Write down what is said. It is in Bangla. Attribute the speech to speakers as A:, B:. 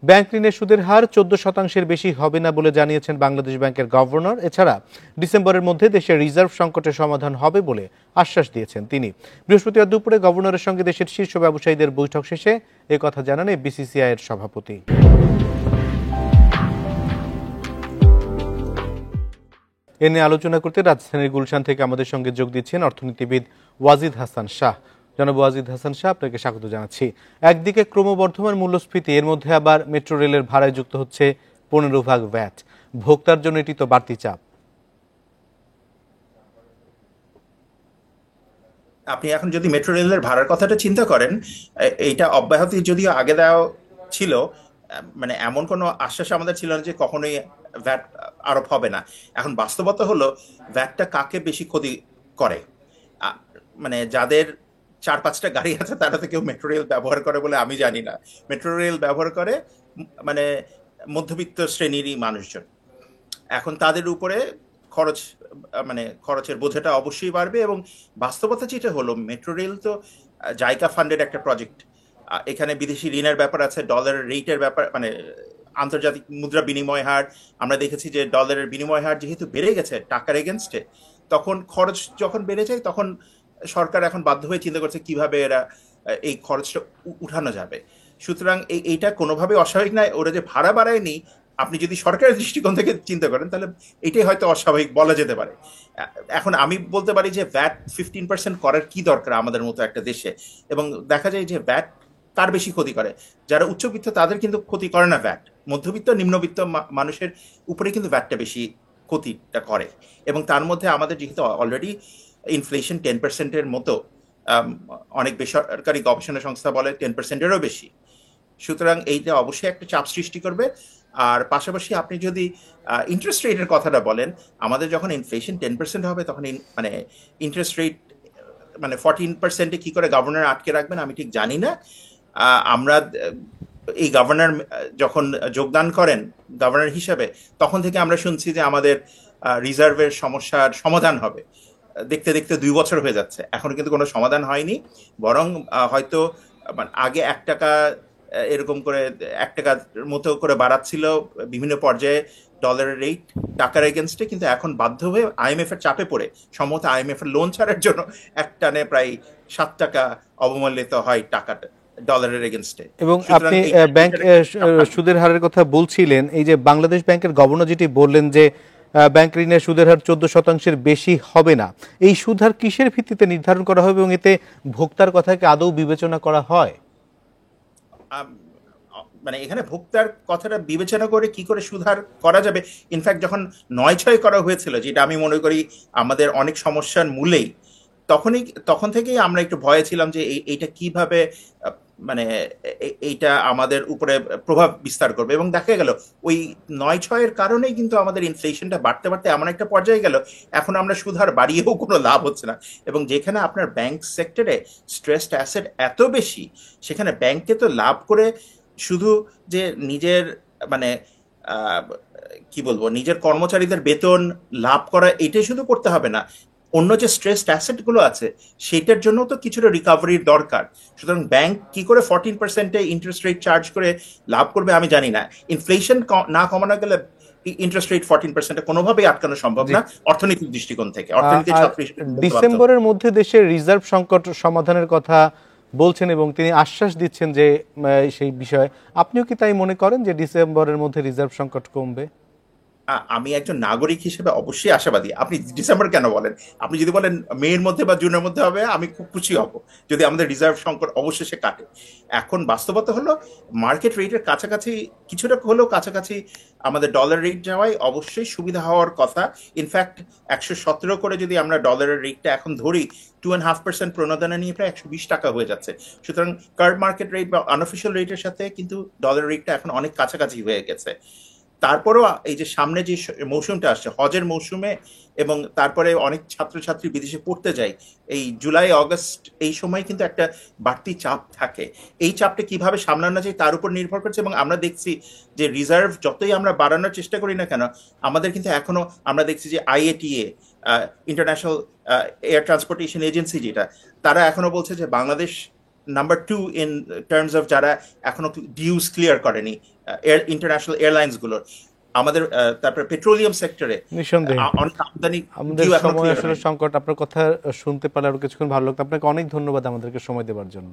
A: ব্যাংক ঋণের সুদের হার 14% বেশি হবে না বলে জানিয়েছেন বাংলাদেশ ব্যাংকের গভর্নর। এছাড়া ডিসেম্বরের মধ্যে দেশের রিজার্ভ সংকটের সমাধান হবে বলে আশ্বাস দিয়েছেন তিনি। বৃহস্পতিবার দুপুরে গভর্নরের সঙ্গে দেশের শীর্ষ ব্যবসায়ীদের বৈঠক শেষে একথা জানান বিসিসিআই এর সভাপতি। এ নিয়ে আলোচনা করতে রাজধানীর গুলশান থেকে আমাদের সঙ্গে যোগ দিচ্ছেন অর্থনীতিবিদ ওয়াজিদ হাসান শাহ। জনাব ওয়াজিদ হাসান শাহ, আপনাকে স্বাগত জানাচ্ছি। একদিকে ক্রমবর্ধমান মূল্যস্ফীতি, এর মধ্যে আবার মেট্রো রেলের ভাড়ায় যুক্ত হচ্ছে 15% ভ্যাট। ভোক্তার জন্য এটি তো বাড়তি চাপ।
B: আপনি এখন যদি মেট্রো রেলের ভাড়ার কথাটা চিন্তা করেন, এইটা অব্যাহতি যদিও আগে দেওয়া ছিল, মানে এমন কোনো আশ্বাস আমাদের ছিল না যে কখনোই ভ্যাট আরোপ হবে না। এখন বাস্তবতা হলো ভ্যাটটা কাকে বেশি ক্ষতি করে। মানে যাদের 4-5টা গাড়ি আছে তারা তো কেউ মেট্রো রেল ব্যবহার করে বলে আমি জানি না। মেট্রো রেল ব্যবহার করে মানে মধ্যবিত্ত শ্রেণীরই মানুষজন। এখন তাদের উপরে খরচ, মানে খরচের বোঝাটা অবশ্যই বাড়বে। এবং বাস্তবতা যেটা হলো, মেট্রো রেল তো জাইকা ফান্ডেড একটা প্রজেক্ট। এখানে বিদেশি ঋণের ব্যাপার আছে, ডলারের রেটের ব্যাপার, মানে আন্তর্জাতিক মুদ্রা বিনিময় হার। আমরা দেখেছি যে ডলারের বিনিময় হার যেহেতু বেড়ে গেছে টাকার এগেনস্টে, তখন খরচ যখন বেড়ে যায় তখন সরকার এখন বাধ্য হয়ে চিন্তা করছে কিভাবে এরা এই খরচটা উঠানো যাবে। সুতরাং এইটা কোনোভাবে অস্বাভাবিক নয়। ওরা যে ভাড়া বাড়ায়নি, আপনি যদি সরকারের দৃষ্টিকোণ থেকে চিন্তা করেন তাহলে এটাই হয়তো অস্বাভাবিক বলা যেতে পারে। এখন আমি বলতে পারি যে ভ্যাট 15% করার কি দরকার আমাদের মতো একটা দেশে। এবং দেখা যায় যে ভ্যাট কার বেশি ক্ষতি করে, যারা উচ্চবিত্ত তাদের কিন্তু ক্ষতি করে না ভ্যাট, মধ্যবিত্ত নিম্নবিত্ত মানুষের উপরে কিন্তু ভ্যাটটা বেশি ক্ষতিটা করে। এবং তার মধ্যে আমাদের যেহেতু অলরেডি ইনফ্লেশন 10%-এর মতো, অনেক বেসরকারি গবেষণা সংস্থা বলে 10%-এরও বেশি। সুতরাং এইটা অবশ্যই একটা চাপ সৃষ্টি করবে। আর পাশাপাশি আপনি যদি ইন্টারেস্ট রেটের কথাটা বলেন, আমাদের যখন ইনফ্লেশন 10% হবে তখন মানে ইন্টারেস্ট রেট মানে 14%-এ কি করে গভর্নর আটকে রাখবেন আমি ঠিক জানি না। আমরা এই গভর্নর যখন যোগদান করেন গভর্নর হিসাবে, তখন থেকে আমরা শুনছি যে আমাদের রিজার্ভের সমস্যার সমাধান হবে। দেখতে দেখতে 2 বছর হয়ে যাচ্ছে, এখনো কিন্তু কোনো সমাধান হয়নি। বরং হয়তো আগে 1 টাকা এরকম করে 1 টাকার মতো করে বাড়াচ্ছিল বিভিন্ন পর্যায়ে ডলারের রেট টাকার এগেনস্টে, কিন্তু এখন বাধ্য হয়ে আইএমএফ এর চাপে পড়ে সম্ভবত আইএমএফ এর লোন ছাড়ার জন্য এক টানে প্রায় 7 টাকা অবমূল্যিত হয় টাকাটা ডলারের এগেনস্টে।
A: এবং আপনি ব্যাংক সুদের হারের কথা বলছিলেন, এই যে বাংলাদেশ ব্যাংকের গভর্নর যেটি বললেন যে ব্যাংক ঋণের সুদের হার 14%-এর বেশি হবে না, এই সুদ হার কিসের ভিত্তিতে নির্ধারণ করা হবে এবং এতে ভোক্তার কথা কি আদৌ বিবেচনা করা হয়?
B: মানে এখানে ভোক্তার কথাটা বিবেচনা করে কি করে সুধার করা যাবে। ইনফ্যাক্ট যখন 9/6 করা হয়েছিল, যেটা আমি মনে করি আমাদের অনেক সমস্যার মূলেই, তখন থেকেই আমরা একটু ভয়ে ছিলাম যে এইটা কিভাবে মানে এইটা আমাদের উপরে প্রভাব বিস্তার করবে। এবং দেখা গেল ওই 9/6-এর কারণেই কিন্তু আমাদের ইনফ্লেশনটা বাড়তে বাড়তে এমন একটা পর্যায়ে গেল, এখন আমরা সুধার বাড়িয়েও কোনো লাভ হচ্ছে না। এবং যেখানে আপনার ব্যাংক সেক্টরে স্ট্রেসড অ্যাসেট এত বেশি, সেখানে ব্যাংকে তো লাভ করে শুধু যে নিজের মানে কি বলবো, নিজের কর্মচারীদের বেতন লাভ করা এটাই শুধু করতে হবে না, অন্য যে স্ট্রেসড অ্যাসেট গুলো আছে সেটার জন্য তো কিছুটা রিকভারির দরকার। সুতরাং ব্যাংক কি করে 14%-এ ইন্টারেস্ট রেট চার্জ করে লাভ করবে আমি জানি না। ইনফ্লেশন না কমানো গেলে ইন্টারেস্ট রেট 14%-এ কোনোভাবেই আটকানো সম্ভব না অর্থনৈতিক দৃষ্টিকোণ থেকে।
A: ডিসেম্বরের মধ্যে দেশের রিজার্ভ সংকট সমাধানের কথা বলছেন এবং তিনি আশ্বাস দিচ্ছেন যে সেই বিষয়ে আপনিও কি তাই মনে করেন যে ডিসেম্বরের মধ্যে রিজার্ভ সংকট কমবে?
B: আমি একজন নাগরিক হিসেবে অবশ্যই আশাবাদী। আপনি ডিসেম্বর কেন বলেন, আপনি যদি বলেন মের মধ্যে বা জুনের মধ্যে হবে, আমি খুব খুশি হব যদি আমাদের রিজার্ভ সংকট অবশেষে কাটে। এখন বাস্তবতা হলো মার্কেট রেটের কাছাকাছি, কিছুটা হলেও কাছাকাছি আমাদের ডলার রেট যাওয়াই অবশ্যই সুবিধা হওয়ার কথা। ইনফ্যাক্ট 117 করে যদি আমরা ডলারের রেটটা এখন ধরি, 2.5% প্রণোদনা নিয়ে প্রায় 120 টাকা হয়ে যাচ্ছে। সুতরাং কার্ড মার্কেট রেট বা আনঅফিসিয়াল রেটের সাথে কিন্তু ডলার রেটটা এখন অনেক কাছাকাছি হয়ে গেছে। তারপরেও এই যে সামনে যে মৌসুমটা আসছে হজের মৌসুমে, এবং তারপরে অনেক ছাত্রছাত্রী বিদেশে পড়তে যায়, এই জুলাই আগস্ট এই সময় কিন্তু একটা বাড়তি চাপ থাকে। এই চাপটা কিভাবে সামলানো যায় তার উপর নির্ভর করছে। এবং আমরা দেখছি যে রিজার্ভ যতই আমরা বাড়ানোর চেষ্টা করি না কেন, আমাদের কিন্তু এখনো আমরা দেখছি যে IATA, international air transportation agency, যেটা তারা এখনো বলছে যে Bangladesh number two in terms of যারা এখনো ডিউস ক্লিয়ার করেনি ইন্টারন্যাশনাল এয়ারলাইন্স গুলোর, আমাদের তারপরে পেট্রোলিয়াম সেক্টরে
A: নিঃসন্দেহে
B: অনেক আমদানি
A: আমাদের
B: ডিউ এখনো
A: সময়
B: ক্লিয়ার
A: আসলে
B: হয়নি।
A: সংকট। আপনার কথা শুনতে পারলে আরো কিছুক্ষণ ভালো লাগতো। আপনাকে অনেক ধন্যবাদ আমাদেরকে সময় দেওয়ার জন্য।